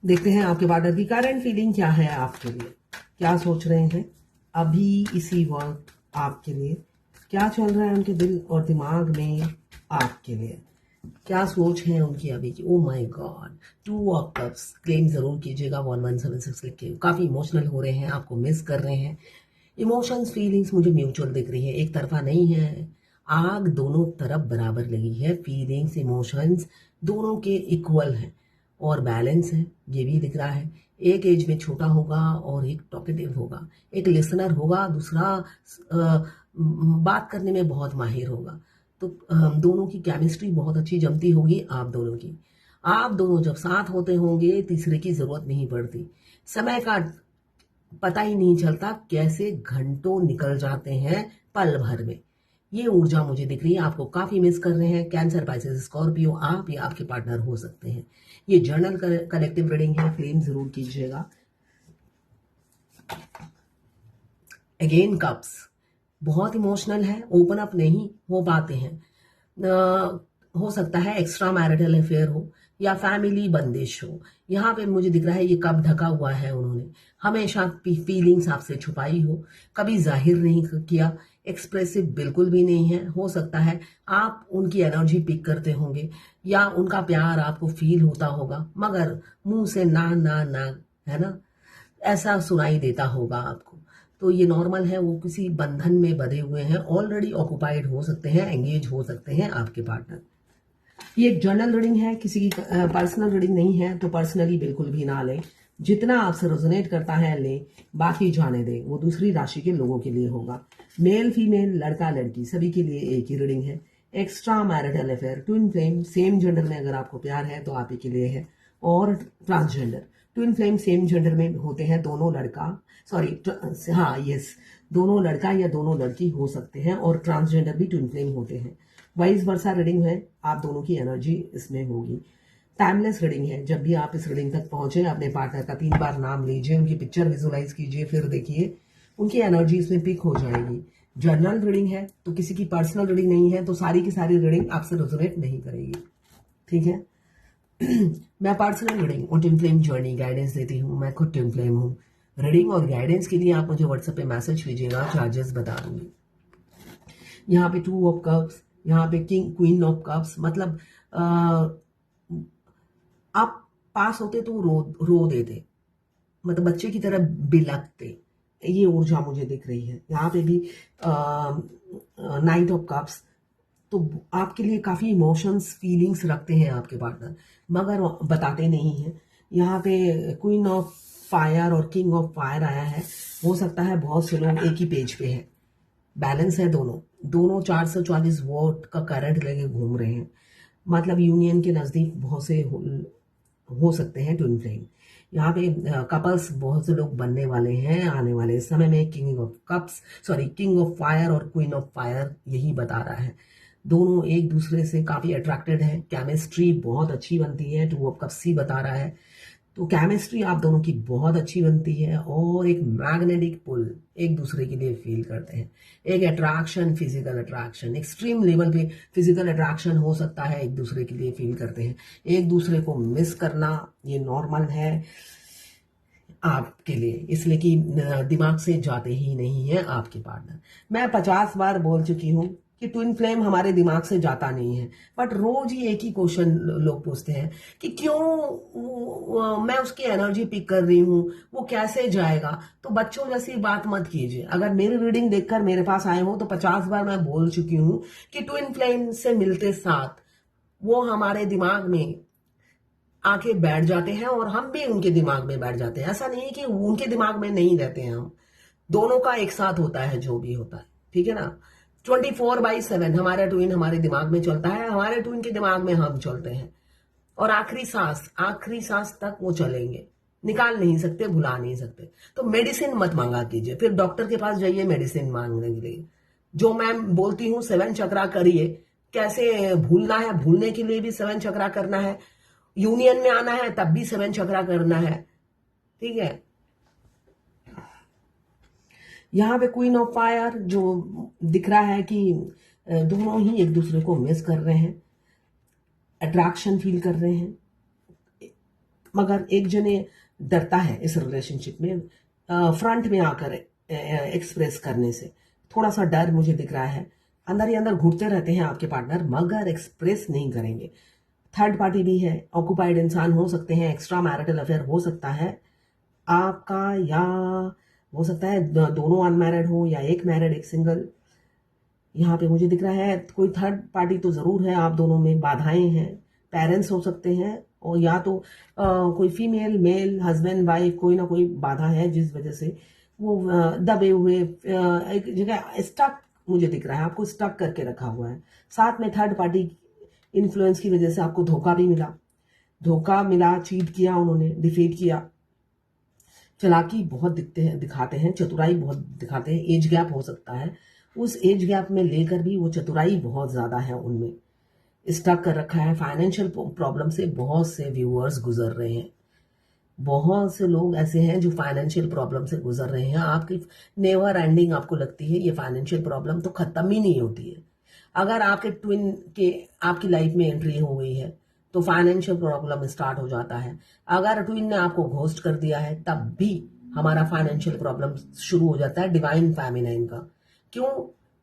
देखते हैं आपके पार्टनर की करंट फीलिंग क्या है आपके लिए, क्या सोच रहे हैं अभी इसी वक्त आपके लिए, क्या चल रहा है उनके दिल और दिमाग में आपके लिए, क्या सोच है उनकी अभी की। Oh my God, 2 of cups. Claim जरूर कीजिएगा 1176 लिख के। काफी इमोशनल हो रहे हैं, आपको मिस कर रहे हैं। इमोशंस फीलिंग्स मुझे म्यूचुअल दिख रही है, एक तरफा नहीं है। आग दोनों तरफ बराबर लगी है, फीलिंग्स इमोशंस दोनों के इक्वल हैं और बैलेंस है, ये भी दिख रहा है। एक एज में छोटा होगा और एक टॉकेटिव होगा, एक लिसनर होगा, दूसरा बात करने में बहुत माहिर होगा। तो दोनों की केमिस्ट्री बहुत अच्छी जमती होगी आप दोनों की। आप दोनों जब साथ होते होंगे तीसरे की जरूरत नहीं पड़ती। समय का पता ही नहीं चलता, कैसे घंटों निकल जाते हैं पल भर में। ये ऊर्जा मुझे दिख रही है, आपको काफी मिस कर रहे हैं। कैंसर, पाइसेस, स्कॉर्पियो, आप या आपके पार्टनर हो सकते हैं। ये जर्नल कलेक्टिव रीडिंग है, क्लेम जरूर कीजिएगा। अगेन कप्स, बहुत इमोशनल है, ओपन अप नहीं हो पाते हैं। हो सकता है एक्स्ट्रा मैरिटल अफेयर हो या फैमिली बंदिश हो। यहाँ पे मुझे दिख रहा है ये कब ढका हुआ है, उन्होंने हमेशा फीलिंग्स आपसे छुपाई हो, कभी जाहिर नहीं किया, एक्सप्रेसिव बिल्कुल भी नहीं है। हो सकता है आप उनकी एनर्जी पिक करते होंगे या उनका प्यार आपको फील होता होगा, मगर मुंह से ना ना ना, है ना, ऐसा सुनाई देता होगा आपको। तो ये नॉर्मल है, वो किसी बंधन में बंधे हुए हैं, ऑलरेडी ऑक्युपाइड हो सकते हैं, एंगेज हो सकते हैं आपके पार्टनर। ये एक जर्नल रीडिंग है, किसी की पर्सनल रीडिंग नहीं है, तो पर्सनली बिल्कुल भी ना लें। जितना आपसे रेजोनेट करता है लें, बाकी जाने दें, वो दूसरी राशि के लोगों के लिए होगा। मेल फीमेल, लड़का लड़की, सभी के लिए एक ही रीडिंग है। Extra marital affair, twin flame, same gender में अगर आपको प्यार है तो आप ही के लिए है। और transgender, twin flame same gender में होते हैं, दोनों लड़का, सॉरी हाँ यस, दोनों लड़का या दोनों लड़की हो सकते हैं, और ट्रांसजेंडर भी ट्विन फ्लेम होते हैं। वाइस वर्सा रीडिंग है, आप दोनों की एनर्जी इसमें होगी। टाइमलेस रीडिंग है, जब भी आप इस रीडिंग तक पहुंचे अपने पार्टनर का 3 बार नाम लीजिए, उनकी पिक्चर विजुलाइज कीजिए, फिर देखिए उनकी एनर्जी इसमें पिक हो जाएगी। जर्नल रीडिंग है तो किसी की पर्सनल रीडिंग नहीं है, तो सारी की सारी रीडिंग आपसे रेजोनेट नहीं करेगी, ठीक है। मैं पर्सनल रीडिंग और ट्विन फ्लेम जर्नी गाइडेंस देती हूँ, मैं खुद ट्विन फ्लेम हूँ। रीडिंग और गाइडेंस के लिए आप मुझे व्हाट्सएप पे मैसेज कीजिएगा, चार्जेस बता दूंगी। यहाँ पे 2 ऑफ कप्स, यहाँ पे किंग क्वीन ऑफ कप्स, मतलब आप पास होते तो रो देते, मतलब बच्चे की तरह बिलकते। ये ऊर्जा मुझे दिख रही है। यहाँ पे भी नाइट ऑफ कप्स, तो आपके लिए काफी इमोशंस फीलिंग्स रखते हैं आपके पार्टनर, मगर बताते नहीं हैं। यहाँ पे क्वीन ऑफ फायर और किंग ऑफ फायर आया है। हो सकता है बहुत से लोग एक ही पेज पे है, बैलेंस है दोनों दोनों 440 वोट का करंट लेके घूम रहे हैं, मतलब यूनियन के नजदीक बहुत से हो सकते हैं ट्विन फ्लेम। यहाँ पे कपल्स बहुत से लोग बनने वाले हैं आने वाले समय में। King of cups, sorry king of fire और क्वीन ऑफ फायर यही बता रहा है, दोनों एक दूसरे से काफी अट्रैक्टेड है, केमिस्ट्री बहुत अच्छी बनती है। 2 ऑफ कप्स ही बता रहा है, तो केमिस्ट्री आप दोनों की बहुत अच्छी बनती है और एक मैग्नेटिक पुल एक दूसरे के लिए फील करते हैं। एक attraction, physical attraction, extreme level पे फिजिकल अट्रैक्शन हो सकता है, एक दूसरे के लिए फील करते हैं। एक दूसरे को मिस करना ये नॉर्मल है आपके लिए, इसलिए कि दिमाग से जाते ही नहीं है आपके पार्टनर। मैं 50 बार बोल चुकी हूँ कि ट्विन फ्लेम हमारे दिमाग से जाता नहीं है, बट रोज ही एक ही क्वेश्चन लोग पूछते हैं कि क्यों मैं उसकी एनर्जी पिक कर रही हूँ, वो कैसे जाएगा। तो बच्चों जैसी बात मत कीजिए। अगर मेरी रीडिंग देखकर मेरे पास आए हो तो 50 बार मैं बोल चुकी हूँ कि ट्विन फ्लेम से मिलते साथ वो हमारे दिमाग में आके बैठ जाते हैं और हम भी उनके दिमाग में बैठ जाते हैं। ऐसा नहीं है कि उनके दिमाग में नहीं रहते हैं, हम दोनों का एक साथ होता है जो भी होता है, ठीक है ना। 24/7 हमारा ट्विन हमारे दिमाग में चलता है, हमारे ट्विन के दिमाग में हम चलते हैं, और आखिरी सांस तक वो चलेंगे, निकाल नहीं सकते, भुला नहीं सकते। तो मेडिसिन मत मांगा कीजिए, फिर डॉक्टर के पास जाइए मेडिसिन मांगने के लिए। जो मैं बोलती हूँ 7 चक्रा करिए, कैसे भूलना है, भूलने के लिए भी 7 चक्रा करना है, यूनियन में आना है तब भी 7 चक्रा करना है, ठीक है। यहाँ पे क्वीन ऑफ फायर जो दिख रहा है कि दोनों ही एक दूसरे को मिस कर रहे हैं, अट्रैक्शन फील कर रहे हैं, मगर एक जने डरता है इस रिलेशनशिप में फ्रंट में आकर एक्सप्रेस करने से। थोड़ा सा डर मुझे दिख रहा है, अंदर ही अंदर घुटते रहते हैं आपके पार्टनर, मगर एक्सप्रेस नहीं करेंगे। थर्ड पार्टी भी है, ऑक्युपाइड इंसान हो सकते हैं, एक्स्ट्रा मैरिटल अफेयर हो सकता है आपका, या हो सकता है दोनों अनमैरिड हो या एक मैरिड एक सिंगल। यहाँ पे मुझे दिख रहा है कोई थर्ड पार्टी तो जरूर है, आप दोनों में बाधाएं हैं, पेरेंट्स हो सकते हैं, और या तो कोई फीमेल मेल हस्बैंड वाइफ कोई ना कोई बाधा है जिस वजह से वो दबे हुए एक जगह स्टक मुझे दिख रहा है, आपको स्टक करके रखा हुआ है। साथ में थर्ड पार्टी इन्फ्लुएंस की वजह से आपको धोखा भी मिला, चीट किया उन्होंने, डिफीट किया। चालाकी बहुत दिखाते हैं, चतुराई बहुत दिखाते हैं, एज गैप हो सकता है, उस एज गैप में लेकर भी वो चतुराई बहुत ज्यादा है उनमें, स्टक कर रखा है। फाइनेंशियल प्रॉब्लम से बहुत से व्यूअर्स गुजर रहे हैं, बहुत से लोग ऐसे हैं जो फाइनेंशियल प्रॉब्लम से गुजर रहे हैं। आपकी नेवर एंडिंग आपको लगती है, ये फाइनेंशियल प्रॉब्लम तो खत्म ही नहीं होती है। अगर आपके ट्विन के आपकी लाइफ में एंट्री हो गई है तो फाइनेंशियल प्रॉब्लम स्टार्ट हो जाता है। अगर ट्विन ने आपको घोस्ट कर दिया है तब भी हमारा फाइनेंशियल प्रॉब्लम शुरू हो जाता है डिवाइन फेमिनाइन का। क्यों?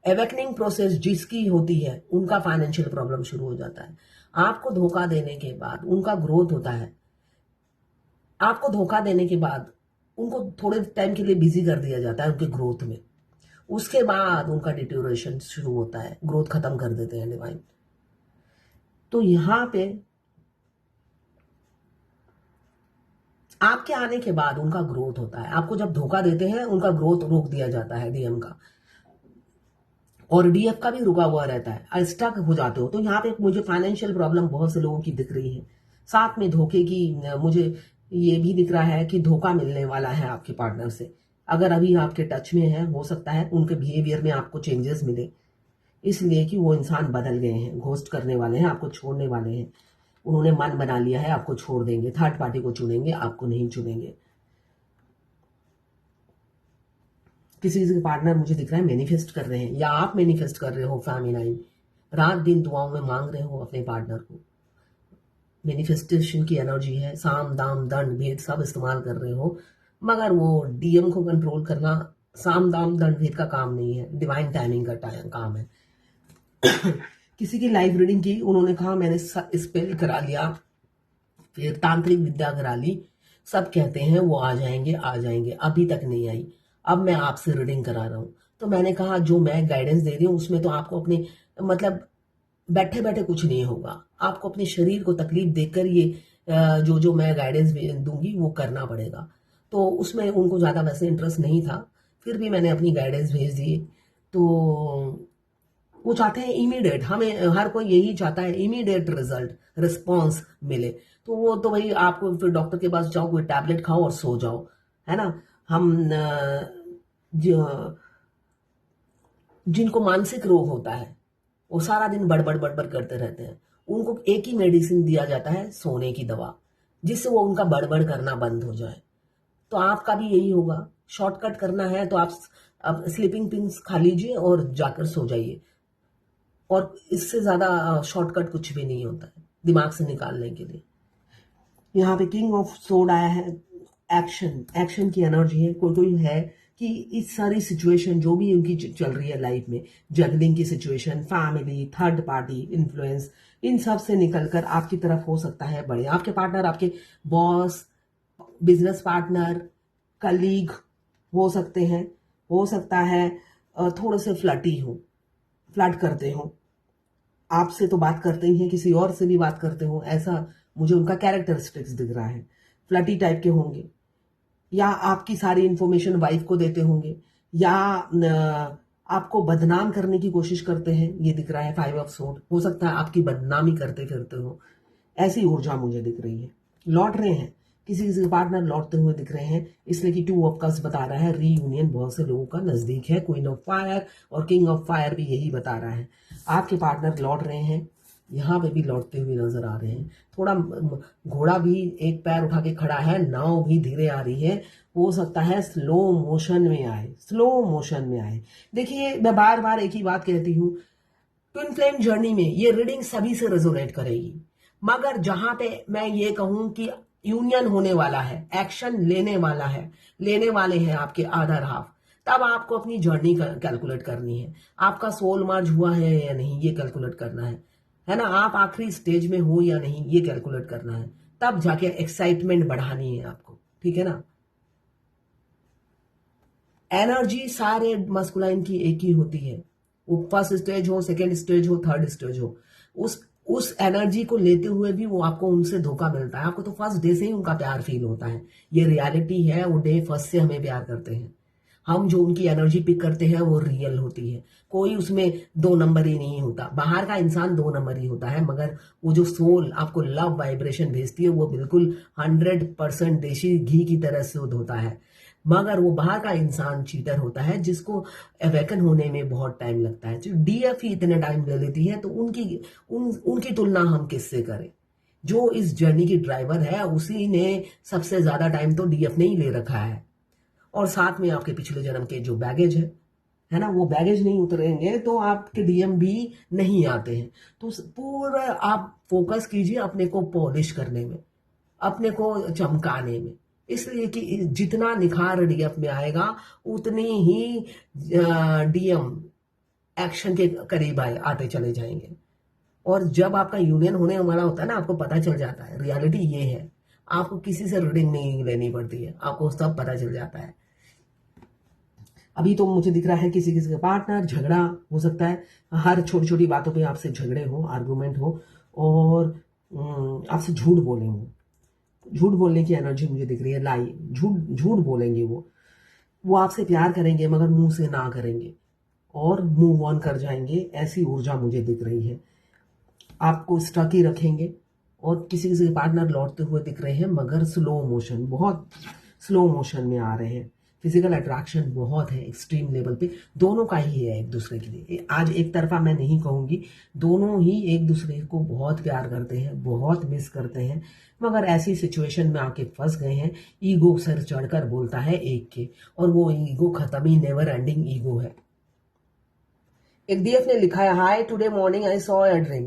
एवेकनिंग प्रोसेस जिसकी होती है उनका फाइनेंशियल प्रॉब्लम शुरू हो जाता है। आपको धोखा देने के बाद उनका ग्रोथ होता है, आपको धोखा देने के बाद उनको थोड़े टाइम के लिए बिजी कर दिया जाता है उनके ग्रोथ में, उसके बाद उनका डिटोरेशन शुरू होता है, ग्रोथ खत्म कर देते हैं डिवाइन। तो यहां पे आपके आने के बाद उनका ग्रोथ होता है। आपको जब धोखा देते हैं उनका ग्रोथ रोक दिया जाता है डीएम का, और डीएफ का भी रुका हुआ रहता है, स्टक हो जाते हो। तो यहाँ पे मुझे फाइनेंशियल प्रॉब्लम बहुत से लोगों की दिख रही है। साथ में धोखे की मुझे ये भी दिख रहा है कि धोखा मिलने वाला है आपके पार्टनर से। अगर अभी आपके टच में है, हो सकता है उनके बिहेवियर में आपको चेंजेस मिले, इसलिए कि वो इंसान बदल गए हैं, घोस्ट करने वाले हैं, आपको छोड़ने वाले हैं। उन्होंने मन बना लिया है आपको छोड़ देंगे, थर्ड पार्टी को चुनेंगे, आपको नहीं चुनेंगे। किसी के पार्टनर मुझे दिख रहा है मैनिफेस्ट कर रहे हैं, या आप मैनिफेस्ट कर रहे हो फेमिनाइन, रात दिन दुआओं में मांग रहे हो अपने पार्टनर को। मैनिफेस्टेशन की एनर्जी है, साम दाम दंड भेद सब इस्तेमाल कर रहे हो, मगर वो डीएम को कंट्रोल करना साम दाम दंड भेद का काम नहीं है, डिवाइन टाइमिंग का काम है। किसी की लाइव रीडिंग की, उन्होंने कहा मैंने स्पेल करा लिया, फिर तांत्रिक विद्या करा ली, सब कहते हैं वो आ जाएंगे, अभी तक नहीं आई। अब मैं आपसे रीडिंग करा रहा हूं, तो मैंने कहा जो मैं गाइडेंस दे रही हूँ उसमें तो आपको अपने मतलब बैठे बैठे कुछ नहीं होगा, आपको अपने शरीर को तकलीफ देकर ये जो मैं गाइडेंस दूंगी वो करना पड़ेगा। तो उसमें उनको ज़्यादा वैसे इंटरेस्ट नहीं था, फिर भी मैंने अपनी गाइडेंस भेज दी। तो वो चाहते हैं इमीडिएट, हमें हर कोई यही चाहता है इमीडिएट रिजल्ट, रिस्पॉन्स मिले। तो वो तो भाई आपको फिर डॉक्टर के पास जाओ, कोई टैबलेट खाओ और सो जाओ, है ना। हम जिनको मानसिक रोग होता है वो सारा दिन बड़बड़ बड़बड़ करते रहते हैं, उनको एक ही मेडिसिन दिया जाता है, सोने की दवा, जिससे वो उनका बड़बड़ करना बंद हो जाए। तो आपका भी यही होगा, शॉर्टकट करना है तो आप स्लीपिंग पिल्स खा लीजिए और जाकर सो जाइए, और इससे ज्यादा शॉर्टकट कुछ भी नहीं होता है दिमाग से निकालने के लिए। यहाँ पे किंग ऑफ सोड आया है, एक्शन की एनर्जी है। कोई है कि इस सारी सिचुएशन जो भी उनकी चल रही है लाइफ में, जगलिंग की situation, family, third party influence, इन सब से निकलकर आपकी तरफ हो सकता है बड़े। आपके पार्टनर आपके बॉस, बिजनेस पार्टनर, कलीग हो सकते हैं, हो सकता है थोड़े से फ्लर्टी हो, फ्लर्ट करते हो, आपसे तो बात करते ही हैं, किसी और से भी बात करते हो, ऐसा मुझे उनका कैरेक्टरिस्टिक्स दिख रहा है। फ्लर्टी टाइप के होंगे, या आपकी सारी इंफॉर्मेशन वाइफ को देते होंगे, या आपको बदनाम करने की कोशिश करते हैं, ये दिख रहा है 5 ऑफ सोड। हो सकता है आपकी बदनामी करते फिरते हो, ऐसी ऊर्जा मुझे दिख रही है। लौट रहे हैं, किसी पार्टनर लौटते हुए दिख रहे हैं, इसलिए कि 2 ऑफ कप्स बता रहा है रीयूनियन बहुत से लोगों का नजदीक है। क्वीन ऑफ फायर और किंग ऑफ फायर भी यही बता रहा है, आपके पार्टनर लौट रहे हैं, यहाँ पे भी लौटते हुए नजर आ रहे हैं। थोड़ा घोड़ा भी एक पैर उठा के खड़ा है, नाव भी धीरे आ रही है, हो सकता है स्लो मोशन में आए, स्लो मोशन में आए। देखिए मैं बार बार एक ही बात कहती हूँ, ट्विन फ्लेम जर्नी में ये रीडिंग सभी से रेजोनेट करेगी, मगर जहां पे मैं ये कहूं कि यूनियन होने वाला है, एक्शन लेने वाला है, लेने वाले हैं आपके अदर हाफ, तब आपको अपनी जर्नी कैलकुलेट करनी है। आपका सोल मर्ज हुआ है या नहीं ये कैलकुलेट करना है ना। आप आखिरी स्टेज में हो या नहीं ये कैलकुलेट करना है, तब जाके एक्साइटमेंट बढ़ानी है आपको, ठीक है ना। एनर्जी सारे मस्कुलाइन की एक ही होती है, वो फर्स्ट स्टेज हो, सेकेंड स्टेज हो, थर्ड स्टेज हो, उस एनर्जी को लेते हुए भी वो आपको उनसे धोखा मिलता है। आपको तो फर्स्ट डे से ही उनका प्यार फील होता है, ये रियलिटी है। वो डे फर्स्ट से हमें प्यार करते हैं, हम जो उनकी एनर्जी पिक करते हैं वो रियल होती है। कोई उसमें दो नंबर ही नहीं होता, बाहर का इंसान दो नंबर ही होता है, मगर वो जो सोल आपको लव वाइब्रेशन भेजती है वो बिल्कुल 100% देशी घी की तरह शुद्ध होता है। मगर वो बाहर का इंसान चीटर होता है, जिसको अवेकन होने में बहुत टाइम लगता है। जो डीएफ ही इतने टाइम ले लेती है, तो उनकी तुलना हम किससे करें। जो इस जर्नी की ड्राइवर है उसी ने सबसे ज्यादा टाइम तो डीएफ ने ही ले रखा है। और साथ में आपके पिछले जन्म के जो बैगेज है ना, वो बैगेज नहीं उतरेंगे तो आपके डीएम भी नहीं आते हैं। तो पूरा आप फोकस कीजिए अपने को पॉलिश करने में, अपने को चमकाने में, इसलिए कि जितना निखार डीएफ में आएगा उतनी ही डीएम एक्शन के करीब आते चले जाएंगे। और जब आपका यूनियन होने वाला होता है ना, आपको पता चल जाता है, रियलिटी ये है, आपको किसी से रीडिंग नहीं लेनी पड़ती है, आपको सब पता चल जाता है। अभी तो मुझे दिख रहा है किसी किसी का पार्टनर, झगड़ा हो सकता है, हर छोटी छोटी बातों पे आपसे झगड़े हो, आर्गुमेंट हो, और आपसे झूठ बोले हो। झूठ बोलने की एनर्जी मुझे दिख रही है, लाई, झूठ झूठ बोलेंगे वो आपसे प्यार करेंगे मगर मुंह से ना करेंगे और मूव ऑन कर जाएंगे, ऐसी ऊर्जा मुझे दिख रही है। आपको स्टक ही रखेंगे, और किसी किसी के पार्टनर लौटते हुए दिख रहे हैं मगर स्लो मोशन, बहुत स्लो मोशन में आ रहे हैं। फिजिकल अट्रैक्शन बहुत है एक्सट्रीम लेवल पे, दोनों का ही है एक दूसरे के लिए। आज एक तरफा मैं नहीं कहूंगी, दोनों ही एक दूसरे को बहुत प्यार करते हैं, बहुत मिस करते हैं, मगर ऐसी सिचुएशन में आके फंस गए हैं। ईगो सर चढ़कर बोलता है एक के, और वो ईगो खत्म ही नेवर एंडिंग ईगो है। एक डीएफ ने लिखा है, hi today morning I saw a dream,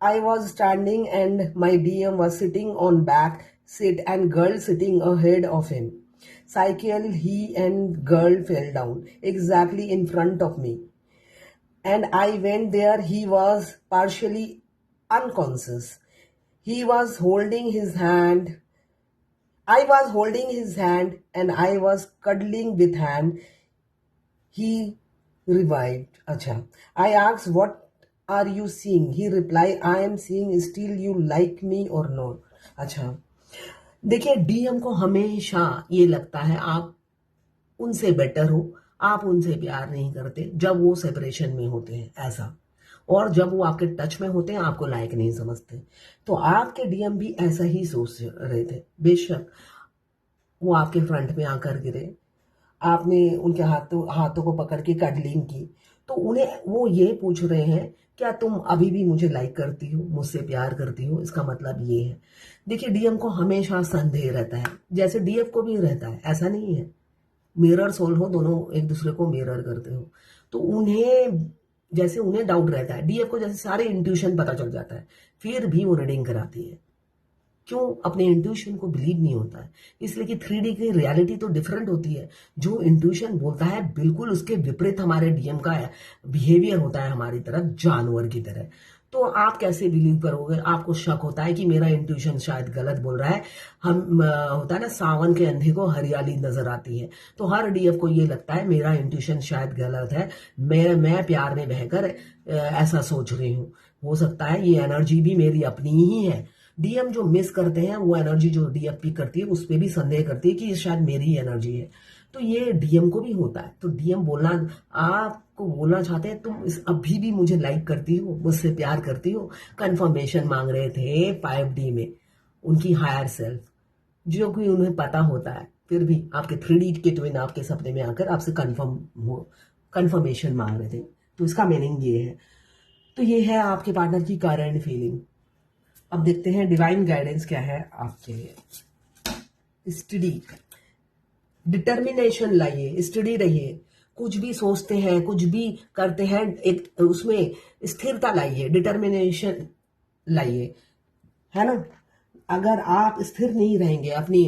I was standing and my DM was sitting on back seat and girl sitting ahead of him. Cycle, he and girl fell down exactly in front of me. And I went there, he was partially unconscious. He was holding his hand. I was holding his hand and I was cuddling with hand. He revived. Acha. I asked, what are you seeing? He replied, I am seeing still you like me or not. Acha. देखिए, DM को हमेशा ये लगता है आप उनसे better हो, आप उनसे प्यार नहीं करते जब वो सेपरेशन में होते हैं, ऐसा। और जब वो आपके टच में होते हैं आपको लायक नहीं समझते। तो आपके डीएम भी ऐसा ही सोच रहे थे। बेशक वो आपके फ्रंट में आकर गिरे, आपने उनके हाथों को पकड़ के कडलिंग की, तो उन्हें वो ये पूछ रहे हैं, क्या तुम अभी भी मुझे लाइक करती हो, मुझसे प्यार करती हो? इसका मतलब ये है। देखिए, डीएम को हमेशा संदेह रहता है, जैसे डीएफ को भी रहता है, ऐसा नहीं है। मिरर सोल हो, दोनों एक दूसरे को मिरर करते हो, तो उन्हें डाउट रहता है। डीएफ को जैसे सारे इंट्यूशन पता चल जाता है, फिर भी वो रीडिंग कराती है। क्यों? अपने इंट्यूशन को बिलीव नहीं होता है, इसलिए कि 3D की रियलिटी तो डिफरेंट होती है। जो इंट्यूशन बोलता है बिल्कुल उसके विपरीत हमारे डीएम का बिहेवियर होता है, हमारी तरफ जानवर की तरह। तो आप कैसे बिलीव करोगे? आपको शक होता है कि मेरा इंट्यूशन शायद गलत बोल रहा है। होता है ना, सावन के अंधे को हरियाली नजर आती है, तो हर डीएफ को ये लगता है मेरा इंट्यूशन शायद गलत है, मैं प्यार में बहकर ऐसा सोच रही हूँ। हो सकता है ये एनर्जी भी मेरी अपनी ही है। डीएम जो मिस करते हैं वो एनर्जी जो डीएफ पिक करती है उस पर भी संदेह करती है कि ये शायद मेरी एनर्जी है। तो ये डीएम को भी होता है। तो डीएम आपको बोलना चाहते हैं, तुम अभी भी मुझे लाइक करती हो, मुझसे प्यार करती हो। कंफर्मेशन मांग रहे थे 5D में उनकी हायर सेल्फ, जो कि उन्हें पता होता है, फिर भी आपके 3D के ट्विन आपके सपने में आकर आपसे कंफर्मेशन मांग रहे थे। तो इसका मीनिंग ये है। तो ये है आपके पार्टनर की करंट फीलिंग। अब देखते हैं डिवाइन गाइडेंस क्या है आपके लिए। स्टडी, डिटर्मिनेशन लाइए, स्टडी रहिए। कुछ भी सोचते हैं, कुछ भी करते हैं, एक उसमें स्थिरता लाइए, डिटर्मिनेशन लाइए, है ना। अगर आप स्थिर नहीं रहेंगे अपनी